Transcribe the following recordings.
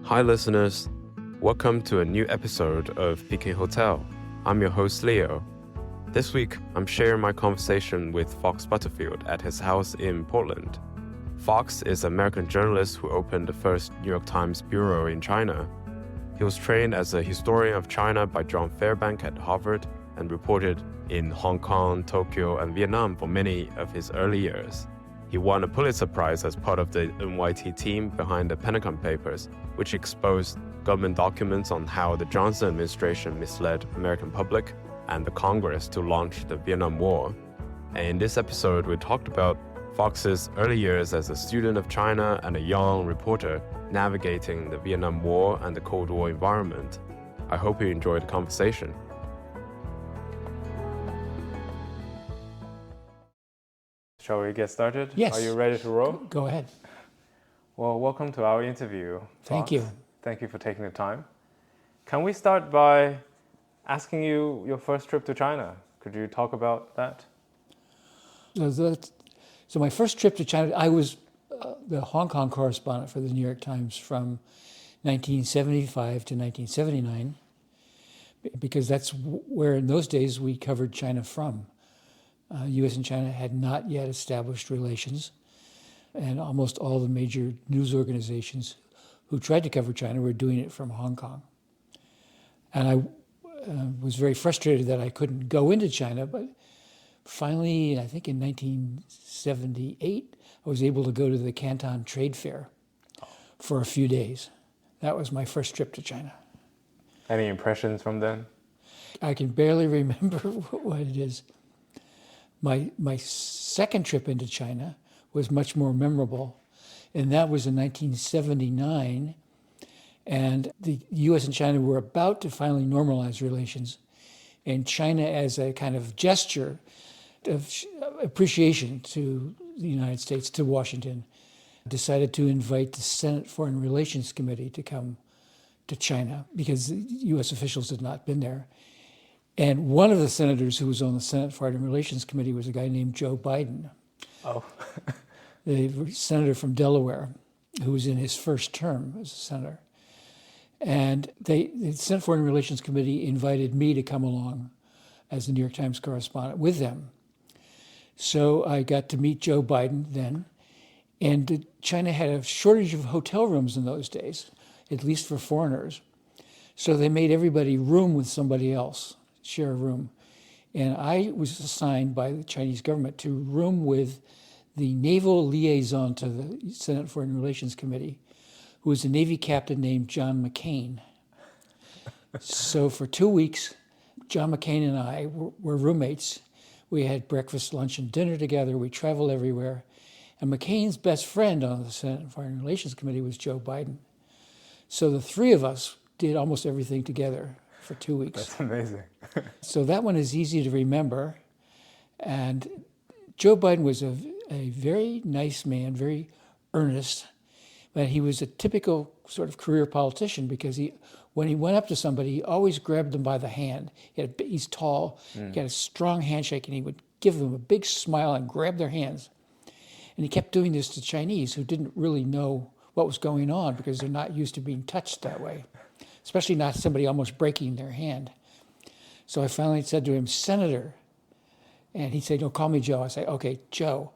Hi listeners, welcome to a new episode of Peking Hotel. I'm your host Leo. This week, I'm sharing my conversation with Fox Butterfield at his house in Portland. Fox is an American journalist who opened the first New York Times bureau in China. He was trained as a historian of China by John Fairbank at Harvard and reported in Hong Kong, Tokyo, and Vietnam for many of his early years. He won a Pulitzer Prize as part of the NYT team behind the Pentagon Papers, which exposed government documents on how the Johnson administration misled American public and the Congress to launch the Vietnam War. And in this episode, we talked about Fox's early years as a student of China and a young reporter navigating the Vietnam War and the Cold War environment. I hope you enjoyed the conversation. Shall we get started? Yes. Are you ready to roll? Go ahead. Well, welcome to our interview. Thank Fox. you. Thank you for taking the time. Can we start by asking you your first trip to China? Could you talk about that? So my first trip to China, I was the Hong Kong correspondent for the New York Times from 1975 to 1979, because that's where in those days we covered China from. U.S. and China had not yet established relations, and almost all the major news organizations who tried to cover China were doing it from Hong Kong. And I was very frustrated that I couldn't go into China, but finally, I think in 1978, I was able to go to the Canton Trade Fair for a few days. That was my first trip to China. Any impressions from then? I can barely remember what it is. My second trip into China was much more memorable, and that was in 1979, and the U.S. and China were about to finally normalize relations, and China, as a kind of gesture of appreciation to the United States, to Washington, decided to invite the Senate Foreign Relations Committee to come to China because U.S. officials had not been there. And one of the senators who was on the Senate Foreign Relations Committee was a guy named Joe Biden. Oh. The senator from Delaware, who was in his first term as a senator. And the Senate Foreign Relations Committee invited me to come along as the New York Times correspondent with them. So I got to meet Joe Biden then. And China had a shortage of hotel rooms in those days, at least for foreigners. So they made everybody room with somebody else, share a room. And I was assigned by the Chinese government to room with the naval liaison to the Senate Foreign Relations Committee, who was a Navy captain named John McCain. So for 2 weeks, John McCain and I were roommates. We had breakfast, lunch, and dinner together. We traveled everywhere. And McCain's best friend on the Senate Foreign Relations Committee was Joe Biden. So the three of us did almost everything together for 2 weeks. That's amazing. So that one is easy to remember. And Joe Biden was a very nice man, very earnest, but he was a typical sort of career politician because when he went up to somebody, he always grabbed them by the hand. He's tall, he had a strong handshake, and he would give them a big smile and grab their hands. And he kept doing this to Chinese who didn't really know what was going on because they're not used to being touched that way, especially not somebody almost breaking their hand. So I finally said to him, "Senator," and he said, "No, call me Joe." I said, "Okay, Joe,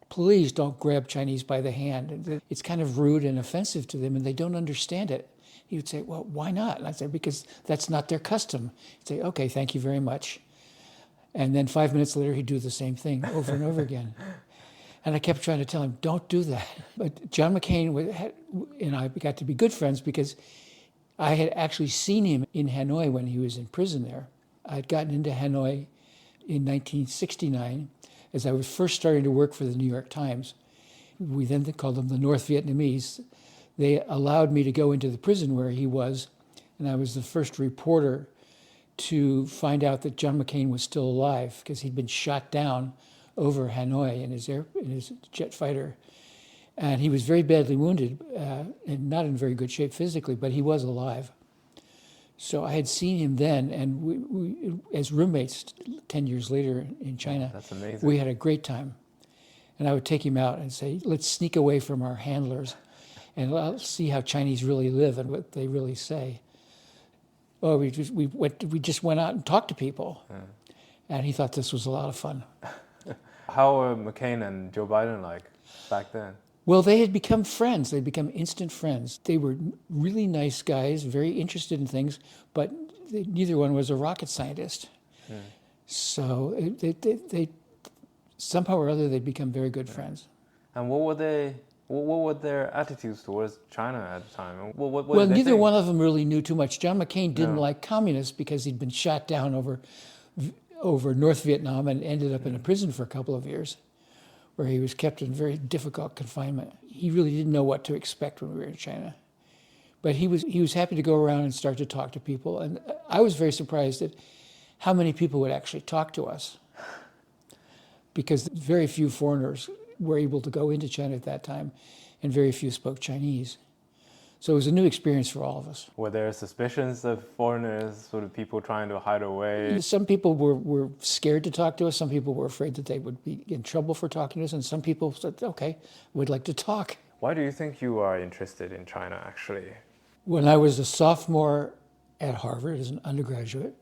please don't grab Chinese by the hand. It's kind of rude and offensive to them, and they don't understand it." He would say, "Well, why not?" And I'd say, "Because that's not their custom." He'd say, "Okay, thank you very much." And then 5 minutes later, he'd do the same thing over and over again. And I kept trying to tell him, "Don't do that." But John McCain and I got to be good friends because I had actually seen him in Hanoi when he was in prison there. I had gotten into Hanoi in 1969 as I was first starting to work for the New York Times. We then called them the North Vietnamese. They allowed me to go into the prison where he was, and I was the first reporter to find out that John McCain was still alive because he'd been shot down over Hanoi in his jet fighter. And he was very badly wounded and not in very good shape physically, but he was alive. So I had seen him then, and we as roommates 10 years later in China. That's amazing. We had a great time. And I would take him out and say, "Let's sneak away from our handlers and I'll see how Chinese really live and what they really say. Well, we just went out and talked to people, and he thought this was a lot of fun. How were McCain and Joe Biden like back then? Well, they had become friends. They'd become instant friends. They were really nice guys, very interested in things, but neither one was a rocket scientist. So they somehow or other, they'd become very good friends. And what were their attitudes towards China at the time? What Well, did they neither think? one of them really knew too much. John McCain didn't like communists because he'd been shot down over North Vietnam and ended up in a prison for a couple of years, where he was kept in very difficult confinement. He really didn't know what to expect when we were in China. But he was happy to go around and start to talk to people. And I was very surprised at how many people would actually talk to us, because very few foreigners were able to go into China at that time, and very few spoke Chinese. So it was a new experience for all of us. Were there suspicions of foreigners, sort of people trying to hide away? Some people were scared to talk to us. Some people were afraid that they would be in trouble for talking to us. And some people said, okay, we'd like to talk. Why do you think you are interested in China, actually? When I was a sophomore at Harvard as an undergraduate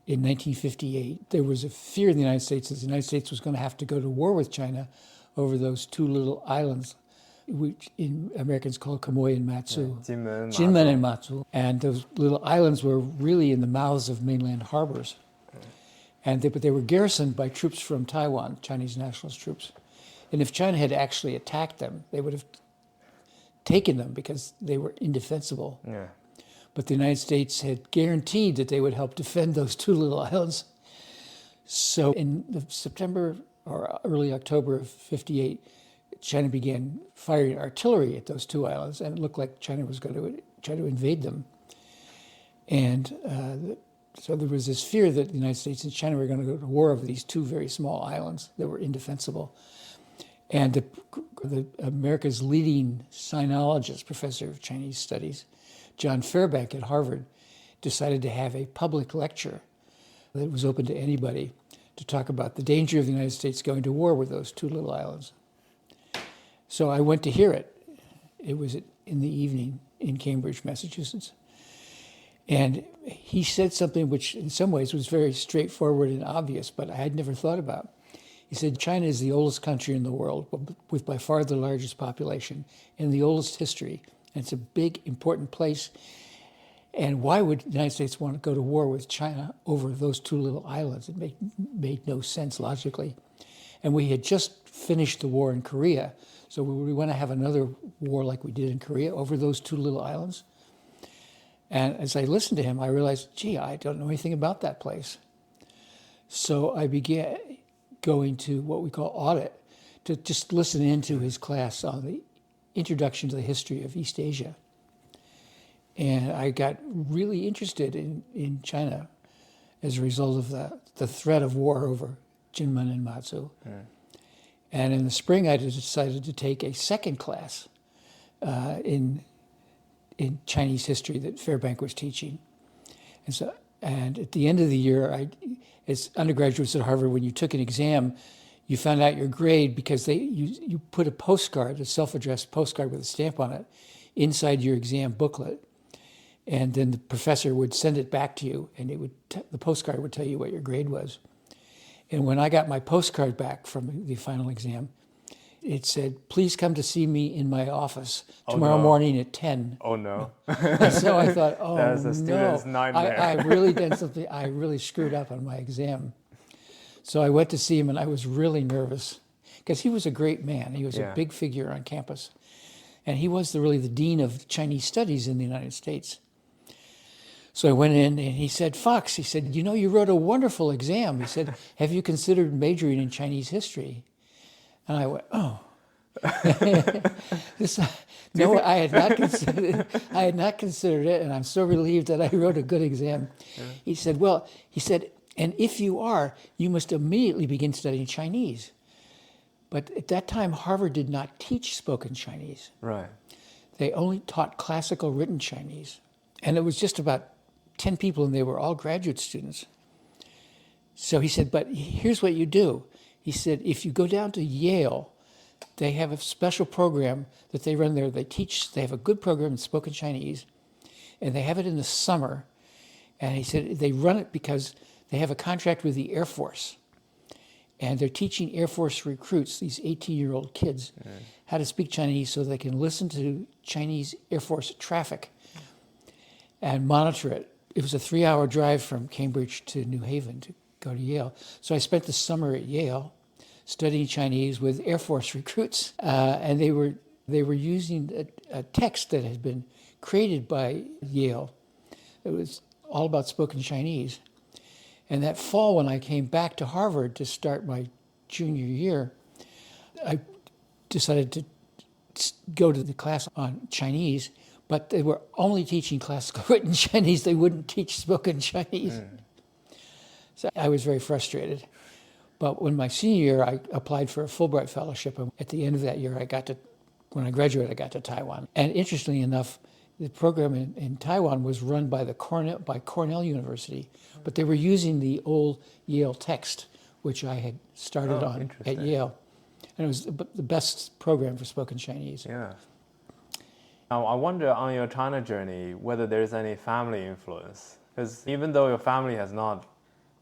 in 1958, there was a fear in the United States that the United States was going to have to go to war with China over those two little islands, which in Americans call Quemoy and Matsu. Jinmen and Matsu. And those little islands were really in the mouths of mainland harbors. But they were garrisoned by troops from Taiwan, Chinese nationalist troops. And if China had actually attacked them, they would have taken them because they were indefensible. Yeah. But the United States had guaranteed that they would help defend those two little islands. So in September or early October of 58, China began firing artillery at those two islands, and it looked like China was going to try to invade them. And so there was this fear that the United States and China were going to go to war over these two very small islands that were indefensible. And America's leading sinologist, professor of Chinese studies, John Fairbank at Harvard, decided to have a public lecture that was open to anybody to talk about the danger of the United States going to war with those two little islands. So I went to hear it. It was in the evening in Cambridge, Massachusetts. And he said something which in some ways was very straightforward and obvious, but I had never thought about. He said, China is the oldest country in the world with by far the largest population and the oldest history. And it's a big, important place. And why would the United States want to go to war with China over those two little islands? It made no sense logically. And we had just finished the war in Korea. So we want to have another war like we did in Korea over those two little islands. And as I listened to him, I realized, gee, I don't know anything about that place. So I began going to what we call audit, to just listen into his class on the introduction to the history of East Asia. And I got really interested in China as a result of the threat of war over Jinmen and Matsu. And in the spring, I decided to take a second class in Chinese history that Fairbank was teaching. And at the end of the year, as undergraduates at Harvard, when you took an exam, you found out your grade because you put a postcard, a self-addressed postcard with a stamp on it, inside your exam booklet. And then the professor would send it back to you, and the postcard would tell you what your grade was. And when I got my postcard back from the final exam, it said, please come to see me in my office tomorrow morning at 10. Oh, no. And so I thought, oh, That's a student's nightmare. I really did something. I really screwed up on my exam. So I went to see him, and I was really nervous because he was a great man. He was a big figure on campus. And he was really the dean of Chinese studies in the United States. So I went in, and he said, Fox, he said, you know, you wrote a wonderful exam. He said, have you considered majoring in Chinese history? And I went, oh. No, I had not considered it, and I'm so relieved that I wrote a good exam. Yeah. He said, and if you are, you must immediately begin studying Chinese. But at that time, Harvard did not teach spoken Chinese. Right. They only taught classical written Chinese. And it was just about 10 people, and they were all graduate students. So he said, but here's what you do. He said, if you go down to Yale They have a special program that they run there. They have a good program in spoken Chinese, and they have it in the summer. And he said they run it because they have a contract with the Air Force. And they're teaching Air Force recruits, these 18-year-old kids, how to speak Chinese so they can listen to Chinese Air Force traffic and monitor it. It was a 3-hour drive from Cambridge to New Haven to go to Yale. So I spent the summer at Yale studying Chinese with Air Force recruits. And they were using a text that had been created by Yale. It was all about spoken Chinese. And that fall, when I came back to Harvard to start my junior year, I decided to go to the class on Chinese, but they were only teaching classical written Chinese. They wouldn't teach spoken Chinese. So I was very frustrated. But when my senior year, I applied for a Fulbright fellowship. And at the end of that year, when I graduated, I got to Taiwan. And interestingly enough, the program in Taiwan was run by Cornell University, but they were using the old Yale text, which I had started on at Yale. And it was the best program for spoken Chinese. Yeah. Now, I wonder on your China journey whether there's any family influence. Because even though your family has not,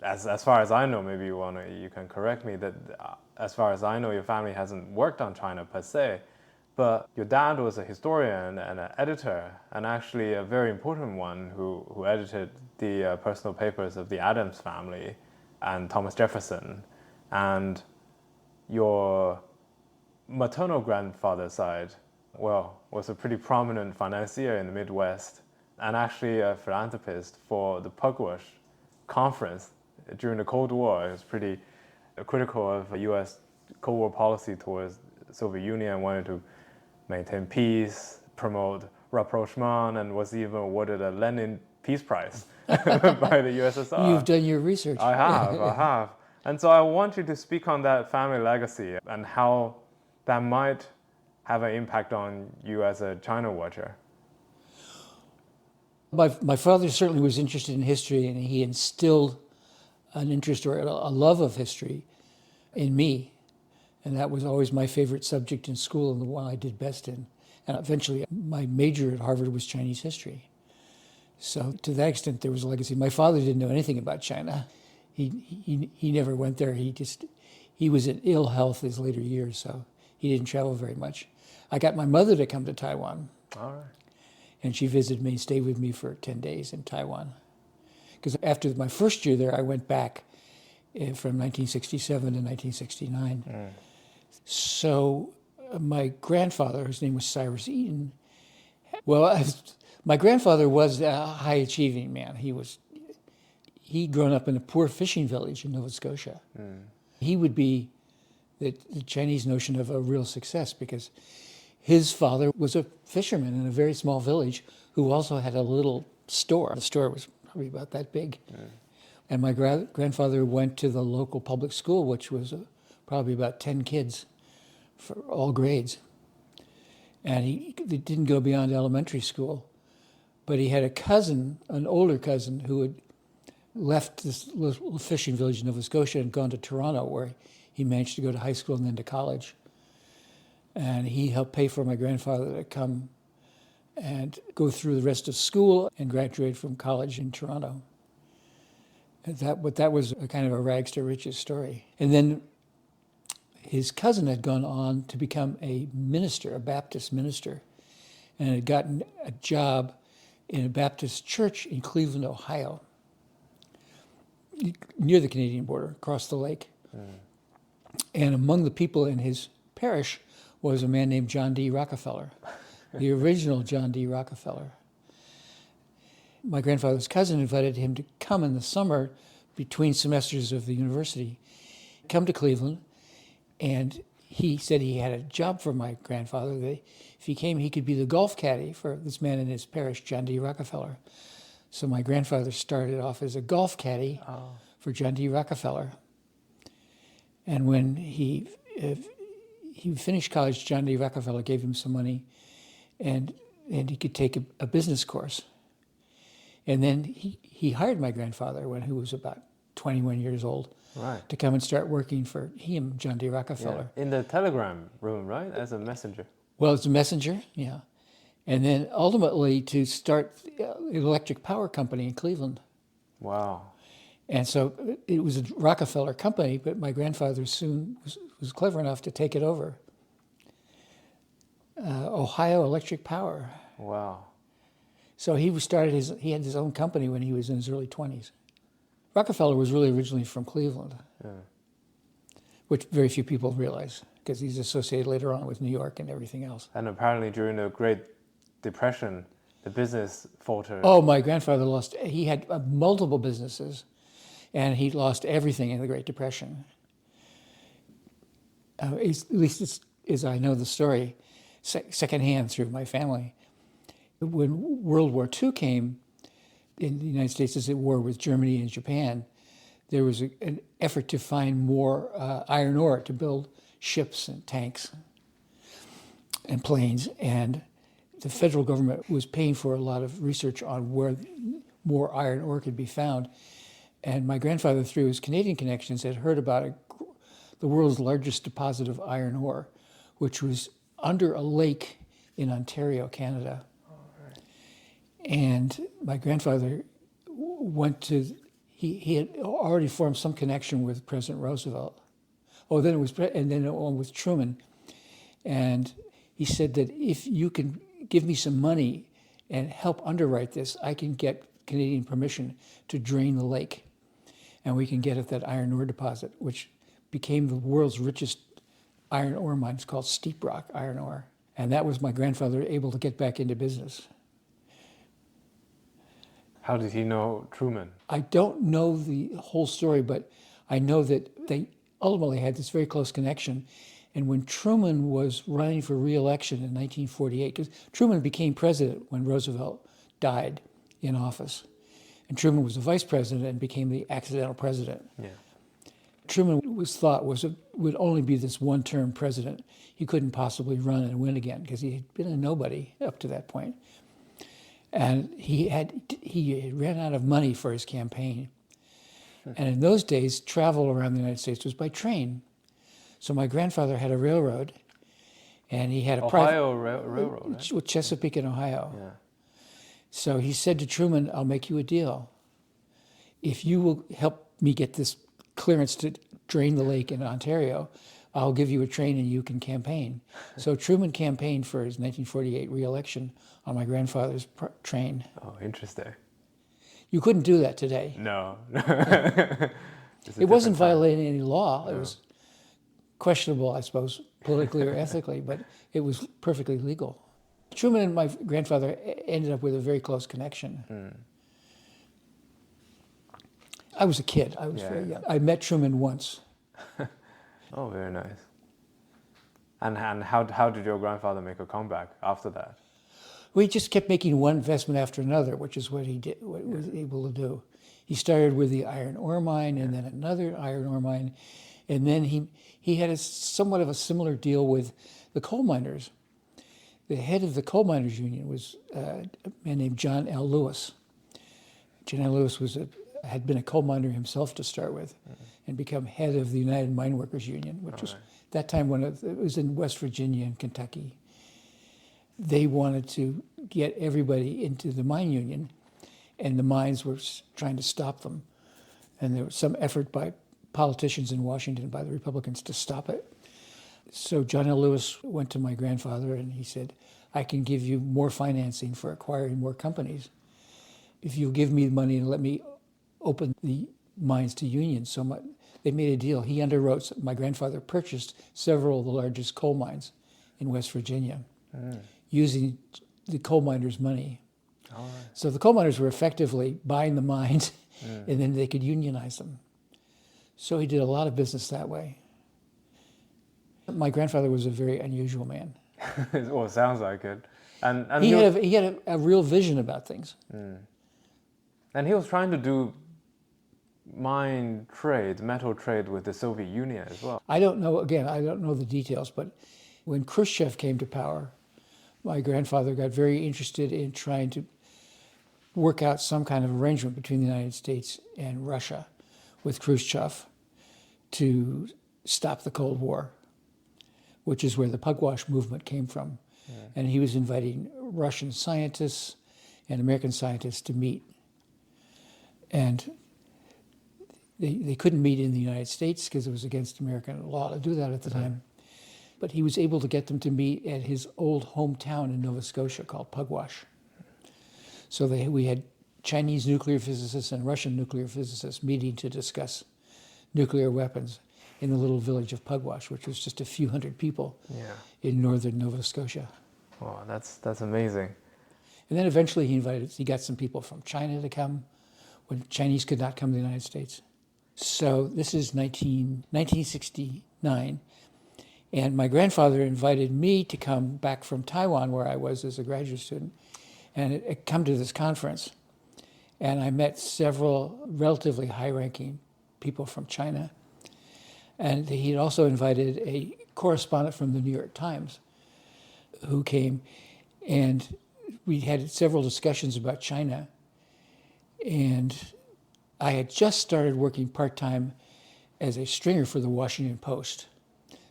as far as I know, maybe you can correct me, that as far as I know, your family hasn't worked on China per se. But your dad was a historian and an editor, and actually a very important one who edited the personal papers of the Adams family and Thomas Jefferson. And your maternal grandfather's side, was a pretty prominent financier in the Midwest and actually a philanthropist for the Pugwash Conference during the Cold War. It was pretty critical of U.S. Cold War policy towards the Soviet Union and wanted to maintain peace, promote rapprochement, and was even awarded a Lenin Peace Prize by the USSR. You've done your research. I have. And so I want you to speak on that family legacy and how that might have an impact on you as a China watcher. My father certainly was interested in history, and he instilled an interest or a love of history in me. And that was always my favorite subject in school and the one I did best in. And eventually, my major at Harvard was Chinese history. So to that extent, there was a legacy. My father didn't know anything about China. He never went there. He was in ill health his later years, so he didn't travel very much. I got my mother to come to Taiwan. All right. And she visited me, stayed with me for 10 days in Taiwan. Because after my first year there, I went back from 1967 to 1969. So my grandfather, whose name was Cyrus Eaton, my grandfather was a high-achieving man. He'd grown up in a poor fishing village in Nova Scotia. He would be the Chinese notion of a real success because his father was a fisherman in a very small village who also had a little store. The store was probably about that big. And my grandfather went to the local public school, which was probably about 10 kids for all grades. And he didn't go beyond elementary school. But he had a cousin, an older cousin, who had left this little fishing village in Nova Scotia and gone to Toronto, where he managed to go to high school and then to college. And he helped pay for my grandfather to come and go through the rest of school and graduate from college in Toronto. That was a kind of a rags to riches story. And then his cousin had gone on to become a minister, a Baptist minister, and had gotten a job in a Baptist church in Cleveland, Ohio, near the Canadian border, across the lake. And among the people in his parish was a man named John D. Rockefeller, the original John D. Rockefeller. My grandfather's cousin invited him to come in the summer between semesters of the university, come to Cleveland, and he said he had a job for my grandfather. That if he came, he could be the golf caddy for this man in his parish, John D. Rockefeller. So my grandfather started off as a golf caddy for John D. Rockefeller. And when he finished college, John D. Rockefeller gave him some money, and he could take a business course. And then he hired my grandfather when he was about 21 years old Right. to come and start working for him, John D. Rockefeller. Yeah. In the telegram room, right? As a messenger. Well, as a messenger, yeah. And then ultimately to start an electric power company in Cleveland. Wow. And so it was a Rockefeller company, but my grandfather soon was clever enough to take it over. Ohio Electric Power. Wow. So he had his own company when he was in his early 20s. Rockefeller was really originally from Cleveland, which very few people realize, because he's associated later on with New York and everything else. And apparently during the Great Depression, the business faltered. Oh, my grandfather he had multiple businesses, and he lost everything in the Great Depression. At least as I know the story, secondhand through my family. When World War II came, in the United States is at war with Germany and Japan, there was an effort to find more iron ore to build ships and tanks and planes. And the federal government was paying for a lot of research on where more iron ore could be found. And my grandfather, through his Canadian connections, had heard about the world's largest deposit of iron ore, which was under a lake in Ontario, Canada. And my grandfather he had already formed some connection with President Roosevelt. Then with Truman. And he said that if you can give me some money and help underwrite this, I can get Canadian permission to drain the lake. And we can get at that iron ore deposit, which became the world's richest iron ore mine. It's called Steep Rock Iron Ore. And that was my grandfather able to get back into business. How did he know Truman? I don't know the whole story, but I know that they ultimately had this very close connection. And when Truman was running for re-election in 1948, because Truman became president when Roosevelt died in office, and Truman was the vice president and became the accidental president. Yeah. Truman would only be this one-term president. He couldn't possibly run and win again because he had been a nobody up to that point. And he ran out of money for his campaign. And in those days, travel around the United States was by train. So my grandfather had a railroad, and he had a railroad, right? with Chesapeake in Ohio. Yeah. So he said to Truman, "I'll make you a deal. If you will help me get this clearance to drain the lake in Ontario, I'll give you a train and you can campaign." So Truman campaigned for his 1948 re-election on my grandfather's train. Oh, interesting. You couldn't do that today. No. It wasn't violating any law. It was questionable, I suppose, politically or ethically, but it was perfectly legal. Truman and my grandfather ended up with a very close connection. I was a kid. I was very young. I met Truman once. Oh, very nice. And how did your grandfather make a comeback after that? We just kept making one investment after another, which is what he did, what he was able to do. He started with the iron ore mine, and then another iron ore mine, and then he had somewhat of a similar deal with the coal miners. The head of the coal miners union was a man named John L. Lewis. John L. Lewis had been a coal miner himself to start with, and become head of the United Mine Workers Union, which was that time when it was in West Virginia and Kentucky. They wanted to get everybody into the mine union, and the mines were trying to stop them. And there was some effort by politicians in Washington, by the Republicans, to stop it. So John L. Lewis went to my grandfather and he said, "I can give you more financing for acquiring more companies if you'll give me the money and let me open the mines to unions." So they made a deal. He underwrote. My grandfather purchased several of the largest coal mines in West Virginia using the coal miners' money. All right. So the coal miners were effectively buying the mines and then they could unionize them. So he did a lot of business that way. My grandfather was a very unusual man. Well, it sounds like it. And he had a real vision about things. And he was trying to do metal trade with the Soviet Union as well. I don't know the details, but when Khrushchev came to power, my grandfather got very interested in trying to work out some kind of arrangement between the United States and Russia with Khrushchev. to stop the Cold War, which is where the pugwash movement came from. Yeah. And he was inviting Russian scientists and American scientists to meet. And they couldn't meet in the United States because it was against American law to do that at the time. But he was able to get them to meet at his old hometown in Nova Scotia called Pugwash. So we had Chinese nuclear physicists and Russian nuclear physicists meeting to discuss nuclear weapons in the little village of Pugwash, which was just a few hundred people in northern Nova Scotia. Wow, that's amazing. And then eventually he got some people from China to come when Chinese could not come to the United States. So this is 1969. And my grandfather invited me to come back from Taiwan, where I was as a graduate student, and come to this conference. And I met several relatively high-ranking people from China. And he had also invited a correspondent from the New York Times who came, and we had several discussions about China. And I had just started working part-time as a stringer for the Washington Post.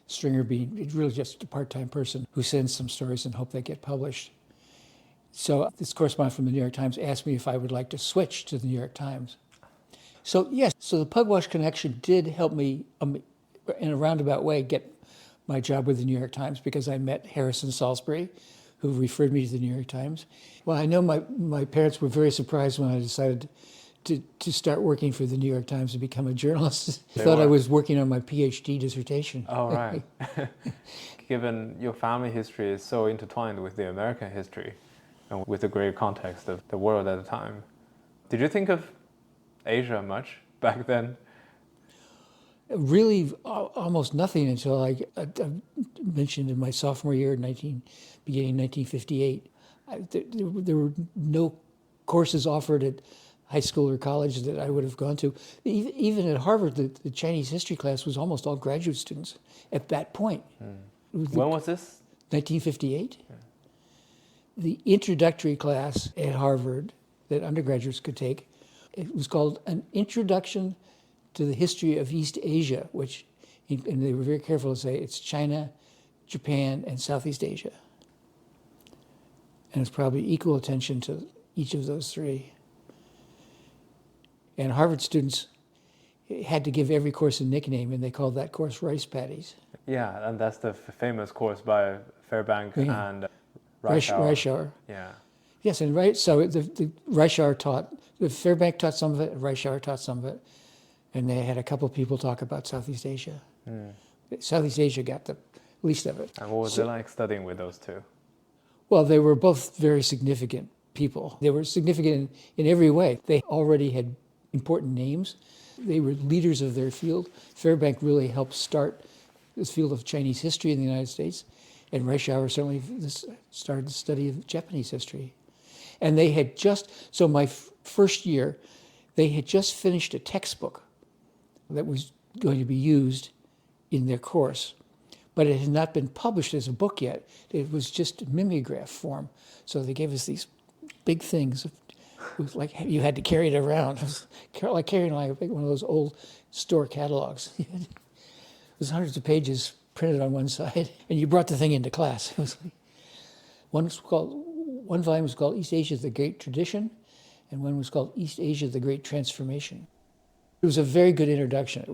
Stringer being really just a part-time person who sends some stories and hope they get published. So this correspondent from the New York Times asked me if I would like to switch to the New York Times. So yes, so the Pugwash connection did help me in a roundabout way get my job with the New York Times, because I met Harrison Salisbury, who referred me to the New York Times. Well, I know my parents were very surprised when I decided to start working for the New York Times and become a journalist. I thought I was working on my PhD dissertation. Oh, right. Given your family history is so intertwined with the American history and with the great context of the world at the time, did you think of Asia much back then? Really, almost nothing until I mentioned in my sophomore year, beginning 1958. There were no courses offered at high school or college that I would have gone to. Even at Harvard, the Chinese history class was almost all graduate students at that point. When was this? 1958. Yeah. The introductory class at Harvard that undergraduates could take, it was called An Introduction to the History of East Asia, which, and they were very careful to say, it's China, Japan, and Southeast Asia. And it's probably equal attention to each of those three. And Harvard students had to give every course a nickname, and they called that course Rice Paddies. Yeah, and that's the famous course by Fairbank and Reischauer. Yeah. Yes, and so the Reischauer taught, the Fairbank taught some of it, and Reischauer taught some of it, and they had a couple of people talk about Southeast Asia. Southeast Asia got the least of it. And what was it like studying with those two? Well, they were both very significant people. They were significant in every way. They already had important names. They were leaders of their field. Fairbank really helped start this field of Chinese history in the United States, and Reischauer certainly started the study of Japanese history. And they had so my first year, they had just finished a textbook that was going to be used in their course, but it had not been published as a book yet. It was just mimeograph form. So they gave us these big things. It was like you had to carry it around. It was like carrying one of those old store catalogs. It was hundreds of pages printed on one side, and you brought the thing into class. It was one volume was called East Asia, the Great Tradition, and one was called East Asia, the Great Transformation. It was a very good introduction.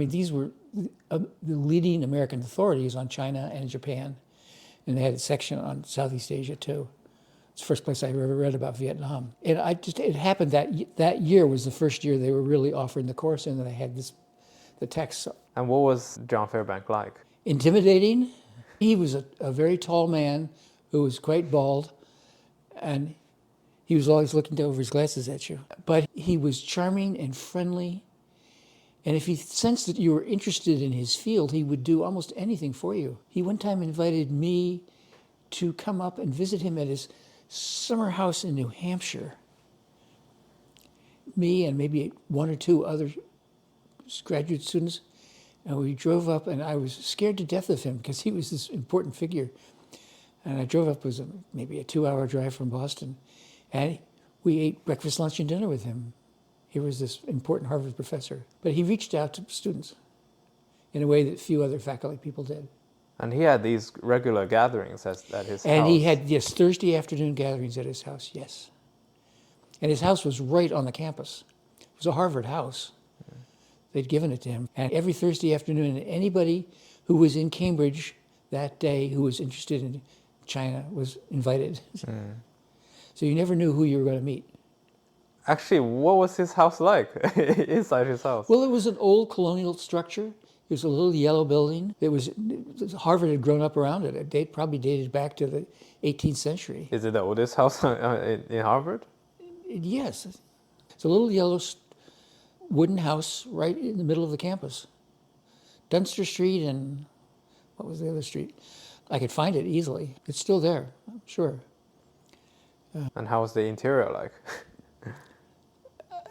These were the leading American authorities on China and Japan, and they had a section on Southeast Asia too. It's the first place I ever read about Vietnam. And it happened that year was the first year they were really offering the course, and they had the text. And what was John Fairbank like? Intimidating. He was a very tall man who was quite bald, and he was always looking over his glasses at you. But he was charming and friendly, and if he sensed that you were interested in his field, he would do almost anything for you. He one time invited me to come up and visit him at his summer house in New Hampshire. Me and maybe one or two other graduate students, and we drove up, and I was scared to death of him because he was this important figure. And I drove up, it was maybe a 2-hour drive from Boston, and we ate breakfast, lunch, and dinner with him. He was this important Harvard professor, but he reached out to students. in a way that few other faculty people did. And he had these regular gatherings at his And house. he had, yes, Thursday afternoon gatherings at his house, yes. And his house was right on the campus. It was a Harvard house. They'd given it to him. And every Thursday afternoon, anybody who was in Cambridge that day who was interested in China was invited. So you never knew who you were going to meet. Actually, what was his house like inside his house? Well, it was an old colonial structure. It was a little yellow building. Harvard had grown up around it. It probably dated back to the 18th century. Is it the oldest house in Harvard? Yes. It's a little yellow wooden house right in the middle of the campus. Dunster Street and what was the other street? I could find it easily. It's still there, I'm sure. And how was the interior like?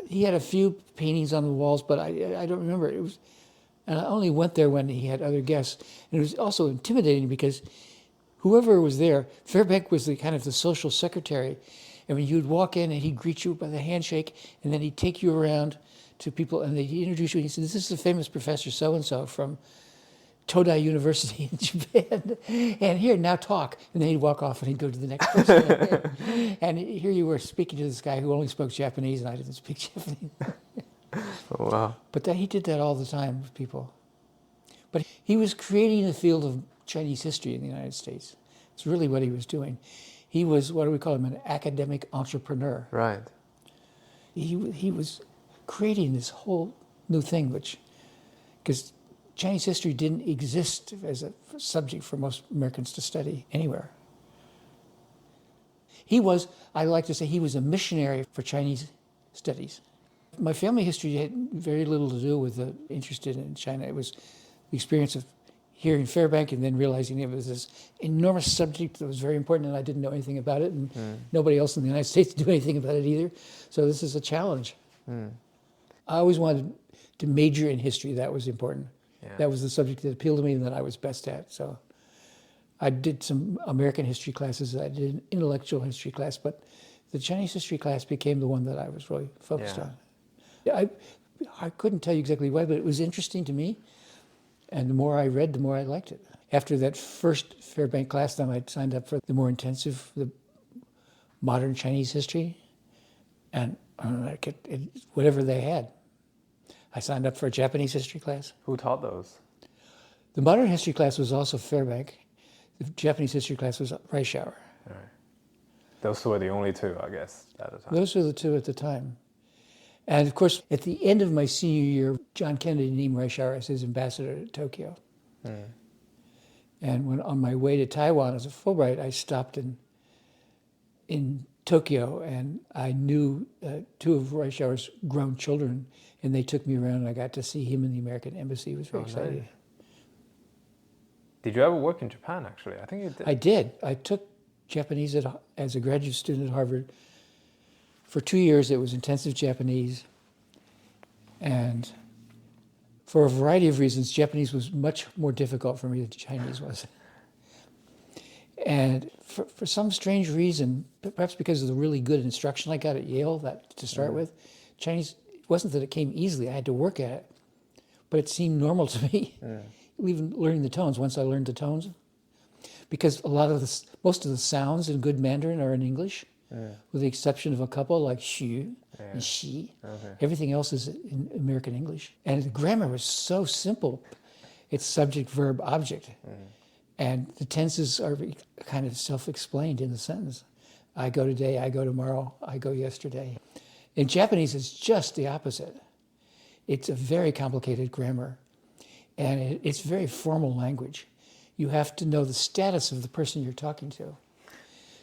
He had a few paintings on the walls, but I don't remember. And I only went there when he had other guests. And it was also intimidating because whoever was there, Fairbank was the kind of the social secretary. And when you'd walk in and he'd greet you by the handshake, and then he'd take you around to people and they'd introduce you. And he said, "This is the famous Professor so-and-so from Todai University in Japan. And here, now talk." And then he'd walk off and he'd go to the next person. And here you were speaking to this guy who only spoke Japanese, and I didn't speak Japanese. Oh, wow. But he did that all the time with people. But he was creating a field of Chinese history in the United States. It's really what he was doing. He was, what do we call him, an academic entrepreneur. Right. He was creating this whole new thing, because Chinese history didn't exist as a subject for most Americans to study anywhere. I like to say, he was a missionary for Chinese studies. My family history had very little to do with the interest in China. It was the experience of hearing Fairbank and then realizing it was this enormous subject that was very important, and I didn't know anything about it, and nobody else in the United States knew anything about it either. So this is a challenge. I always wanted to major in history. That was important. Yeah. That was the subject that appealed to me and that I was best at. So I did some American history classes. I did an intellectual history class, but the Chinese history class became the one that I was really focused on. I couldn't tell you exactly why, but it was interesting to me. And the more I read, the more I liked it. After that first Fairbank class, then I signed up for the more intensive, the modern Chinese history. And whatever they had. I signed up for a Japanese history class. Who taught those? The modern history class was also Fairbank. The Japanese history class was Reischauer. Right. Those were the only two, I guess, at the time. Those were the two at the time. And of course, at the end of my senior year, John Kennedy named Reischauer as his ambassador to Tokyo. And when on my way to Taiwan as a Fulbright, I stopped in Tokyo, and I knew two of Reischauer's grown children, and they took me around, and I got to see him in the American embassy. It was very exciting. Nice. Did you ever work in Japan, actually? I think you did. I did. I took Japanese as a graduate student at Harvard. For 2 years, it was intensive Japanese. And for a variety of reasons, Japanese was much more difficult for me than Chinese was. And for some strange reason, perhaps because of the really good instruction I got at Yale to start with, Chinese, it wasn't that it came easily, I had to work at it, but it seemed normal to me. Even learning the tones, once I learned the tones, because most of the sounds in good Mandarin are in English, with the exception of a couple like xu and xi. Okay. Everything else is in American English. And the grammar was so simple. It's subject, verb, object. And the tenses are kind of self-explained in the sentence. I go today, I go tomorrow, I go yesterday. In Japanese, it's just the opposite. It's a very complicated grammar, and it's very formal language. You have to know the status of the person you're talking to.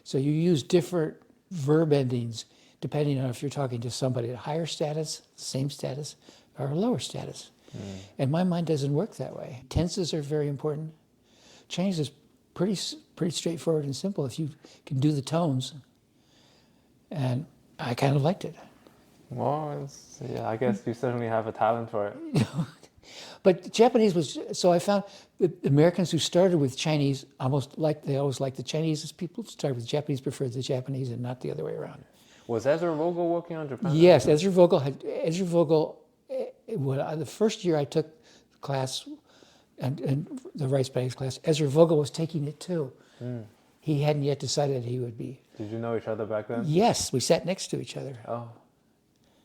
So you use different verb endings depending on if you're talking to somebody at higher status, same status, or lower status. And my mind doesn't work that way. Tenses are very important. Chinese is pretty straightforward and simple if you can do the tones. And I kind of liked it. Well, I guess you certainly have a talent for it. But Japanese was, so I found the Americans who started with Chinese they always liked the Chinese as people started with Japanese, preferred the Japanese and not the other way around. Was Ezra Vogel working on Japan? Yes, Ezra Vogel, the first year I took the class and the rice paddies class. Ezra Vogel was taking it too. He hadn't yet decided he would be. Did you know each other back then? Yes, we sat next to each other. Oh.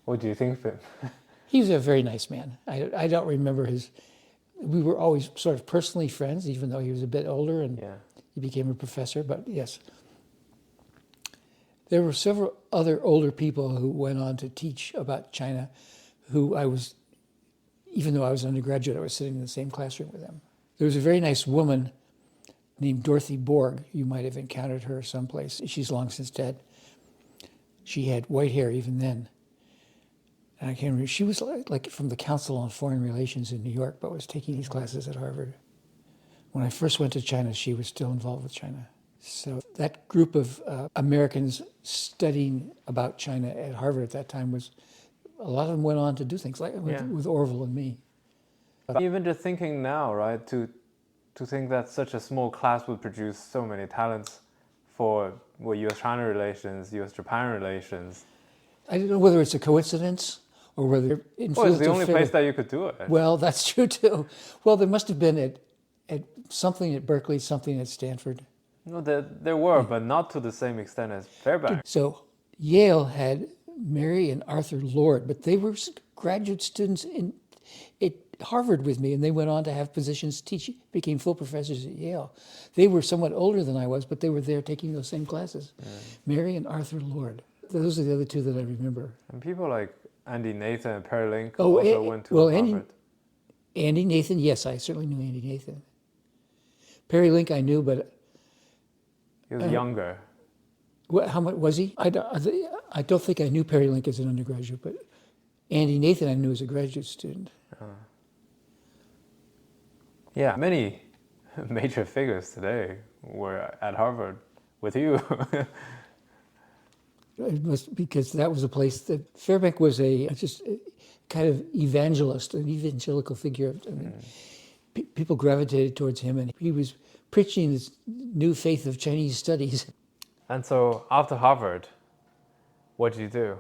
What do you think of him? He was a very nice man. I don't remember his... We were always sort of personally friends, even though he was a bit older and he became a professor, but yes. There were several other older people who went on to teach about China, who even though I was an undergraduate, I was sitting in the same classroom with them. There was a very nice woman named Dorothy Borg. You might have encountered her someplace. She's long since dead. She had white hair even then. And I can't remember. She was like from the Council on Foreign Relations in New York, but was taking these classes at Harvard. When I first went to China, she was still involved with China. So that group of Americans studying about China at Harvard at that time a lot of them went on to do things like with Orville and me. Even just thinking now, right, to think that such a small class would produce so many talents for U.S.-China relations, U.S.-Japan relations. I don't know whether it's a coincidence or whether it's the only place that you could do it. Well, that's true too. Well, there must have been at something at Berkeley, something at Stanford. No, there were, but not to the same extent as Fairbank. So Yale had Mary and Arthur Lord, but they were graduate students at Harvard with me, and they went on to have positions teaching, became full professors at Yale. They were somewhat older than I was, but they were there taking those same classes. Mary and Arthur Lord. Those are the other two that I remember. And people like Andy Nathan and Perry Link also went to Harvard. Andy Nathan, yes, I certainly knew Andy Nathan. Perry Link I knew, but... He was younger. How much was he? I don't think I knew Perry Link as an undergraduate, but Andy Nathan I knew as a graduate student. Yeah, many major figures today were at Harvard with you. It must, because that was a place that Fairbank was just a kind of evangelist, an evangelical figure. I mean, people gravitated towards him, and he was preaching this new faith of Chinese studies. And so after Harvard, what did you do?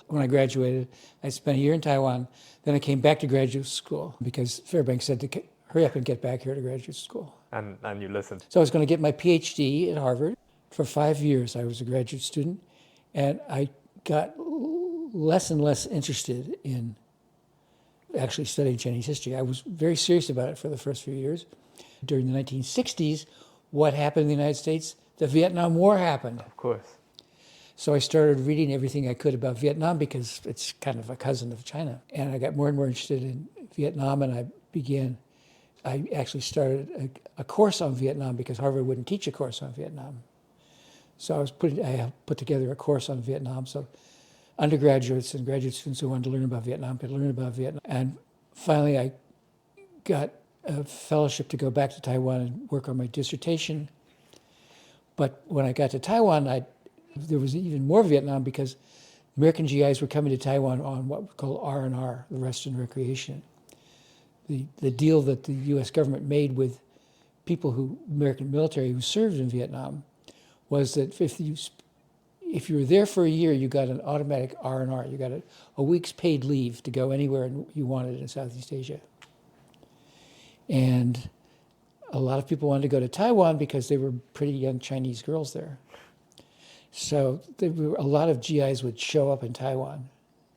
When I graduated, I spent a year in Taiwan. Then I came back to graduate school because Fairbank said to hurry up and get back here to graduate school. And you listened. So I was going to get my PhD at Harvard. For 5 years, I was a graduate student. And I got less and less interested in actually studying Chinese history. I was very serious about it for the first few years. During the 1960s, what happened in the United States? The Vietnam War happened. Of course. So I started reading everything I could about Vietnam because it's kind of a cousin of China. And I got more and more interested in Vietnam, and I actually started a course on Vietnam because Harvard wouldn't teach a course on Vietnam. So I put together a course on Vietnam, so undergraduates and graduate students who wanted to learn about Vietnam could learn about Vietnam. And finally, I got a fellowship to go back to Taiwan and work on my dissertation. But when I got to Taiwan, there was even more Vietnam because American GIs were coming to Taiwan on what we call R&R, the rest and recreation. The deal that the U.S. government made with American military who served in Vietnam was that if you were there for a year, you got an automatic R&R. You got a week's paid leave to go anywhere you wanted in Southeast Asia. And a lot of people wanted to go to Taiwan because they were pretty young Chinese girls there. So a lot of GIs would show up in Taiwan.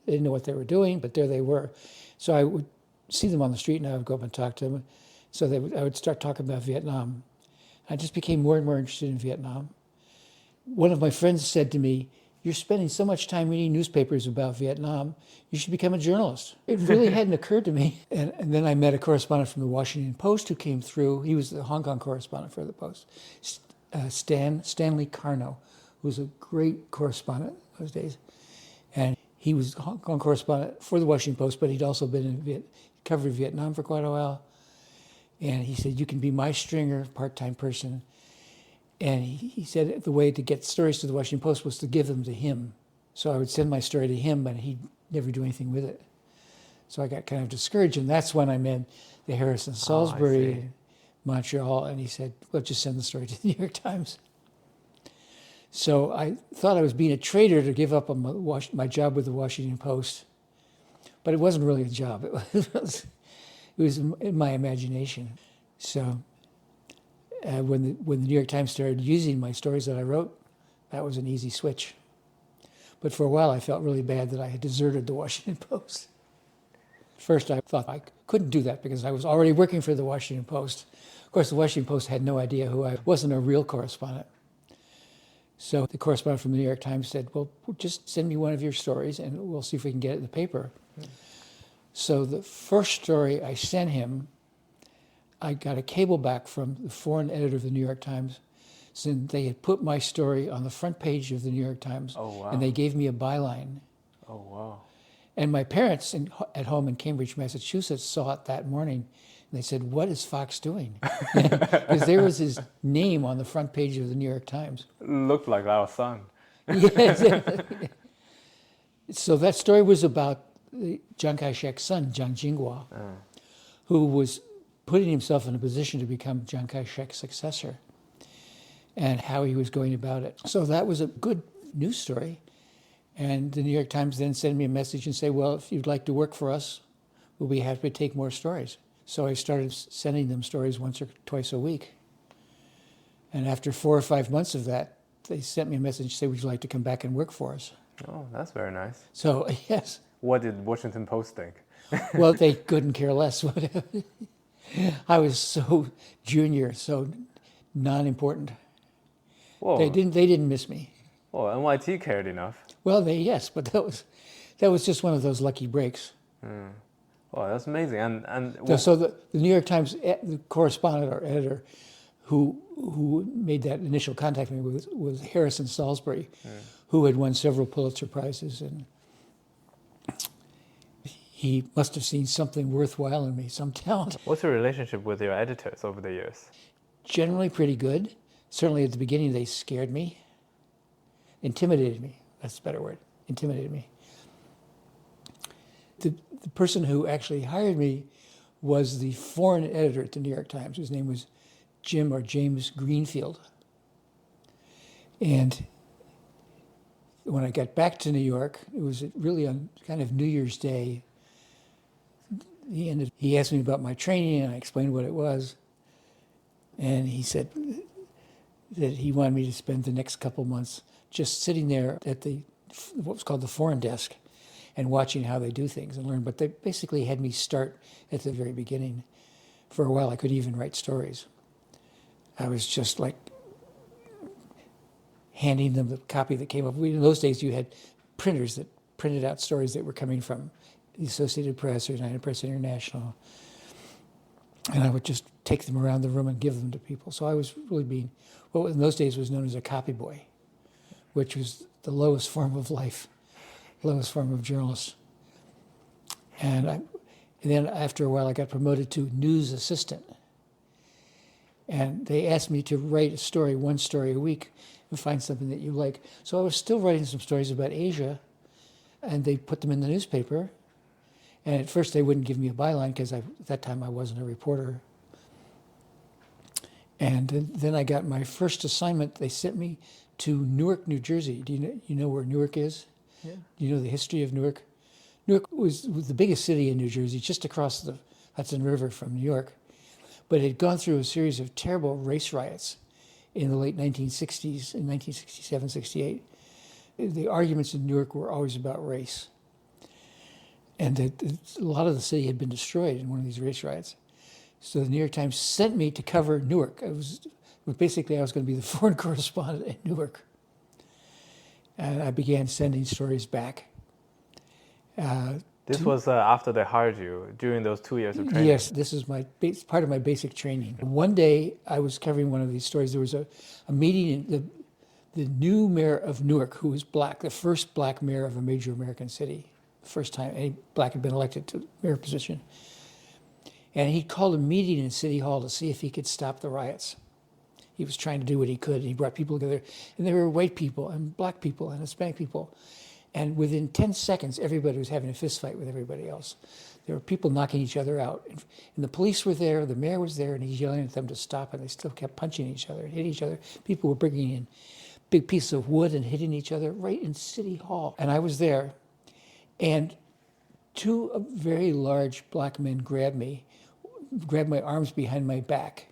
They didn't know what they were doing, but there they were. So I would see them on the street, and I would go up and talk to them. So I would start talking about Vietnam. I just became more and more interested in Vietnam. One of my friends said to me, "You're spending so much time reading newspapers about Vietnam, you should become a journalist." It really hadn't occurred to me. And then I met a correspondent from the Washington Post who came through. He was the Hong Kong correspondent for the Post, Stanley Carno, who was a great correspondent those days. And he was the Hong Kong correspondent for the Washington Post, but he'd also been covered Vietnam for quite a while. And he said, "You can be my stringer, part-time person." And he said the way to get stories to the Washington Post was to give them to him. So I would send my story to him, but he'd never do anything with it. So I got kind of discouraged, and that's when I met the Harrison Salisbury, Montreal, and he said, "Well, just send the story to the New York Times." So I thought I was being a traitor to give up on my job with the Washington Post, but it wasn't really a job. It was in my imagination. So when the New York Times started using my stories that I wrote, that was an easy switch. But for a while, I felt really bad that I had deserted the Washington Post. First, I thought I couldn't do that because I was already working for the Washington Post. Of course, the Washington Post had no idea who I wasn't a real correspondent. So the correspondent from the New York Times said, well, just send me one of your stories and we'll see if we can get it in the paper. So the first story I sent him, I got a cable back from the foreign editor of the New York Times, saying they had put my story on the front page of the New York Times, and they gave me a byline. Oh, wow. And my parents at home in Cambridge, Massachusetts, saw it that morning, and they said, what is Fox doing? Because there was his name on the front page of the New York Times. Looked like our son. Yes. So that story was about Chiang Kai-shek's son, Jiang Jingguo, who was putting himself in a position to become Chiang Kai-shek's successor, and how he was going about it. So that was a good news story. And the New York Times then sent me a message and say, well, if you'd like to work for us, we'll be happy to take more stories. So I started sending them stories once or twice a week. And after 4 or 5 months of that, they sent me a message and said, would you like to come back and work for us? Oh, that's very nice. So, yes. What did Washington Post think? Well, they couldn't care less. I was so junior, so non-important. Whoa. They didn't miss me. Well, NYT cared enough. Well, yes, but that was just one of those lucky breaks. Well, that's amazing. So the New York Times the correspondent or editor who made that initial contact with me was Harrison Salisbury, who had won several Pulitzer Prizes, and he must have seen something worthwhile in me, some talent. What's your relationship with your editors over the years? Generally pretty good. Certainly at the beginning they scared me, intimidated me. That's a better word, intimidated me. The person who actually hired me was the foreign editor at the New York Times. His name was James Greenfield. And when I got back to New York, it was really on kind of New Year's Day. He asked me about my training, and I explained what it was. And he said that he wanted me to spend the next couple months just sitting there at what was called the foreign desk and watching how they do things and learn. But they basically had me start at the very beginning. For a while, I could even write stories. I was just like handing them the copy that came up. In those days, you had printers that printed out stories that were coming from the Associated Press or United Press International. And I would just take them around the room and give them to people. So I was really being what in those days was known as a copy boy, which was the lowest form of life, lowest form of journalist. And then after a while, I got promoted to news assistant. And they asked me to write a story, one story a week, and find something that you like. So I was still writing some stories about Asia, and they put them in the newspaper. And at first they wouldn't give me a byline because at that time I wasn't a reporter. And then I got my first assignment. They sent me to Newark, New Jersey. Do you know where Newark is? Yeah. Do you know the history of Newark? Newark was the biggest city in New Jersey, just across the Hudson River from New York. But it had gone through a series of terrible race riots in the late 1960s, in 1967, 68. The arguments in Newark were always about race. And a lot of the city had been destroyed in one of these race riots. So the New York Times sent me to cover Newark. Basically, I was going to be the foreign correspondent in Newark. And I began sending stories back. This was after they hired you, during those 2 years of training? Yes, this is part of my basic training. One day, I was covering one of these stories. There was a meeting in the new mayor of Newark, who was black, the first black mayor of a major American city. First time any black had been elected to the mayor position. And he called a meeting in City Hall to see if he could stop the riots. He was trying to do what he could, and he brought people together. And there were white people and black people and Hispanic people. And within 10 seconds, everybody was having a fist fight with everybody else. There were people knocking each other out. And the police were there, the mayor was there, and he's yelling at them to stop, and they still kept punching each other and hitting each other. People were bringing in big pieces of wood and hitting each other right in City Hall. And I was there. And two very large black men grabbed me. grabbed my arms behind my back.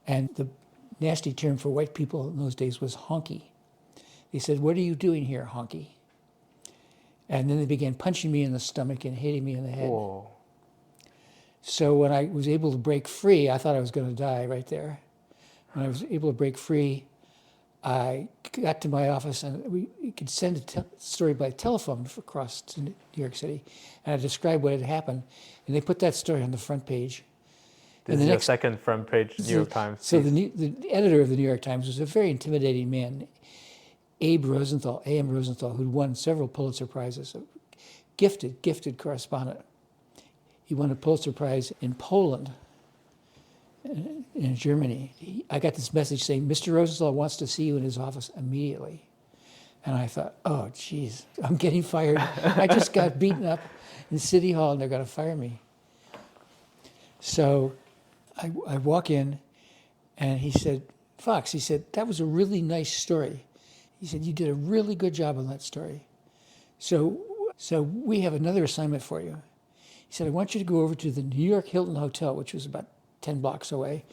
And the nasty term for white people in those days was honky. They said, "What are you doing here, honky?" And then they began punching me in the stomach and hitting me in the head. Whoa. So when I was able to break free, I thought I was going to die right there. When I was able to break free, I got to my office, and we could send a story by telephone across to New York City. And I described what had happened. And they put that story on the front page. This is your second front page New York Times. So the editor of the New York Times was a very intimidating man, A.M. Rosenthal, who'd won several Pulitzer Prizes, a gifted correspondent. He won a Pulitzer Prize in Poland, in Germany. I got this message saying, "Mr. Rosenthal wants to see you in his office immediately." And I thought, oh, geez, I'm getting fired. I just got beaten up in City Hall, and they're going to fire me. So I walk in, and he said, "Fox," he said, "that was a really nice story." He said, "You did a really good job on that story. So we have another assignment for you." He said, "I want you to go over to the New York Hilton Hotel," which was about 10 blocks away.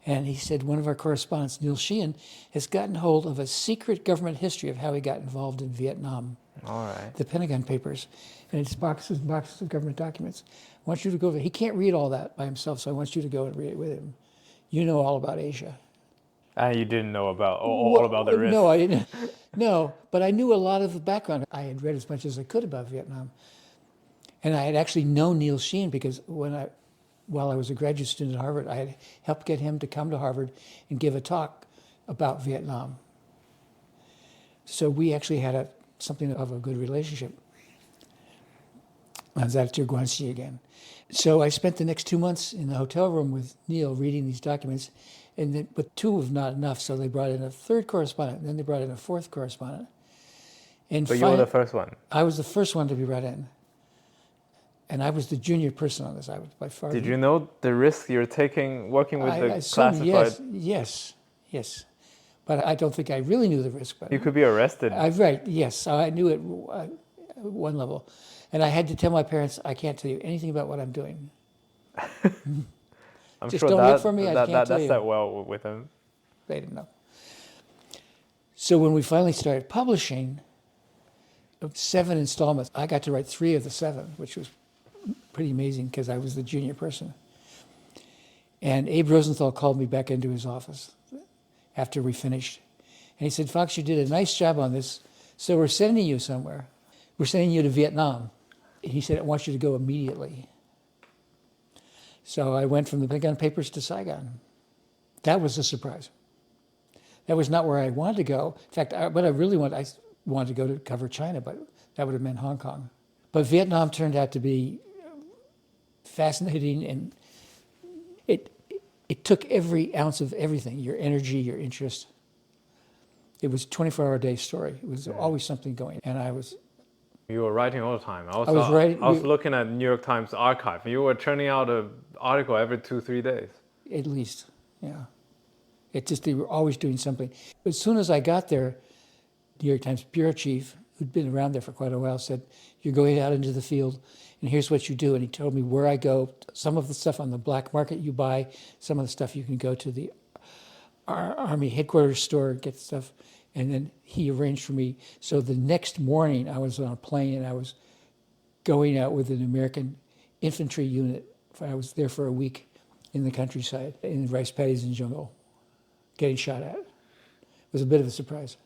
And he said, one of our correspondents, Neil Sheehan, has gotten hold of a secret government history of how he got involved in Vietnam. All right. The Pentagon Papers. And it's boxes and boxes of government documents. I want you to go over. He can't read all that by himself, so I want you to go and read it with him. You know all about Asia. And you didn't know all about the risk. No, I didn't. No, but I knew a lot of the background. I had read as much as I could about Vietnam. And I had actually known Neil Sheehan because while I was a graduate student at Harvard, I had helped get him to come to Harvard and give a talk about Vietnam. So we actually had something of a good relationship. I was at Guangxi again. So I spent the next 2 months in the hotel room with Neil reading these documents, but two was not enough, so they brought in a third correspondent, and then they brought in a fourth correspondent. But you were the first one? I was the first one to be brought in. And I was the junior person on this. I was by far. Did you know the risk you're taking working with the classified? Yes. But I don't think I really knew the risk. But you could be arrested. Right, yes. So I knew it at one level. And I had to tell my parents, I can't tell you anything about what I'm doing. I'm Just sure don't look for me, I can't tell that's you. that well with him. They didn't know. So when we finally started publishing, 7 installments, I got to write 3 of the 7, which was pretty amazing because I was the junior person. And Abe Rosenthal called me back into his office after we finished. And he said, "Fox, you did a nice job on this, so we're sending you somewhere. We're sending you to Vietnam." And he said, "I want you to go immediately." So I went from the Pentagon Papers to Saigon. That was a surprise. That was not where I wanted to go. In fact, I wanted to go to cover China, but that would have meant Hong Kong. But Vietnam turned out to be fascinating, and it took every ounce of everything, your energy, your interest. It was a 24-hour-a-day story. It was always something going. And You were writing all the time. I was looking at New York Times archive. You were churning out an article every 2-3 days. At least, yeah. They were always doing something. As soon as I got there, New York Times bureau chief, who'd been around there for quite a while, said, "You're going out into the field, and here's what you do." And he told me where I go. Some of the stuff on the black market you buy, some of the stuff you can go to the Army headquarters store and get stuff. And then he arranged for me. So the next morning, I was on a plane, and I was going out with an American infantry unit. I was there for a week in the countryside, in the rice paddies and jungle, getting shot at. It was a bit of a surprise.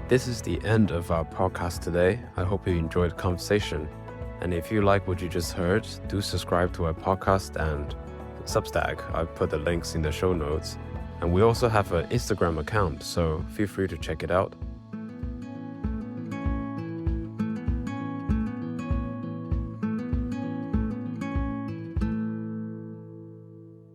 This is the end of our podcast today. I hope you enjoyed the conversation. And if you like what you just heard, do subscribe to our podcast and Substack. I've put the links in the show notes. And we also have an Instagram account, so feel free to check it out.